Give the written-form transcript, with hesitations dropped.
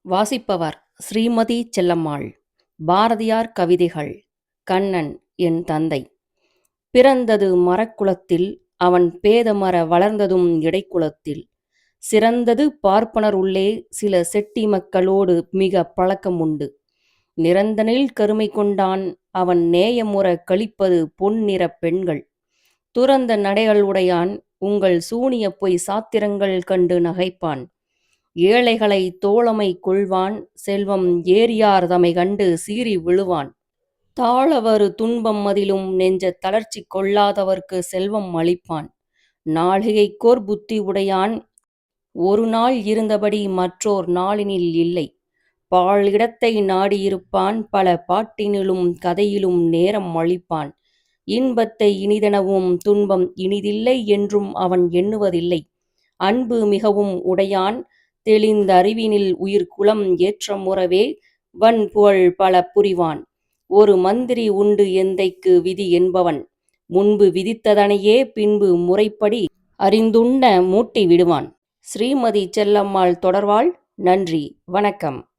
வாசிப்பவர் ஸ்ரீமதி செல்லம்மாள். பாரதியார் கவிதைகள். கண்ணன் என் தந்தை. பிறந்தது மரக்குலத்தில், அவன் பேதமர வளர்ந்ததும் இடைக்குலத்தில். சிறந்தது பார்ப்பனர் உள்ளே, சில செட்டி மக்களோடு மிக பழக்கம் உண்டு. நிறந்தனில் கருமை கொண்டான், அவன் நேயமுற கழிப்பது பொன்னிறப் பெண்கள். துறந்த நடைகள் உடையான், உங்கள் சூனிய பொய் சாத்திரங்கள் கண்டு நகைப்பான். ஏழைகளை தோழமை கொள்வான், செல்வம் ஏறியார் தமை கண்டு சீறி விழுவான். தாழவரு துன்பம் அதிலும் நெஞ்ச தளர்ச்சி கொள்ளாதவர்க்கு செல்வம் அளிப்பான். நாழிகைக்கோர் புத்தி உடையான், ஒரு நாள் இருந்தபடி மற்றோர் நாளினில் இல்லை. பாழிடத்தை நாடியிருப்பான், பல பாட்டினிலும் கதையிலும் நேரம் அளிப்பான். இன்பத்தை இனிதெனவும் துன்பம் இனிதில்லை என்றும் அவன் எண்ணுவதில்லை. அன்பு மிகவும் உடையான், தெளிந்த அறிவினில் உயிர்குலம் ஏற்றமுறவே வன்புகழ் பல புரிவான். ஒரு மந்திரி உண்டு எந்தைக்கு விதி என்பவன், முன்பு விதித்ததனையே பின்பு முறைப்படி அறிந்துண்ண மூட்டி விடுவான். ஸ்ரீமதி செல்லம்மாள் தொடர்வாள். நன்றி, வணக்கம்.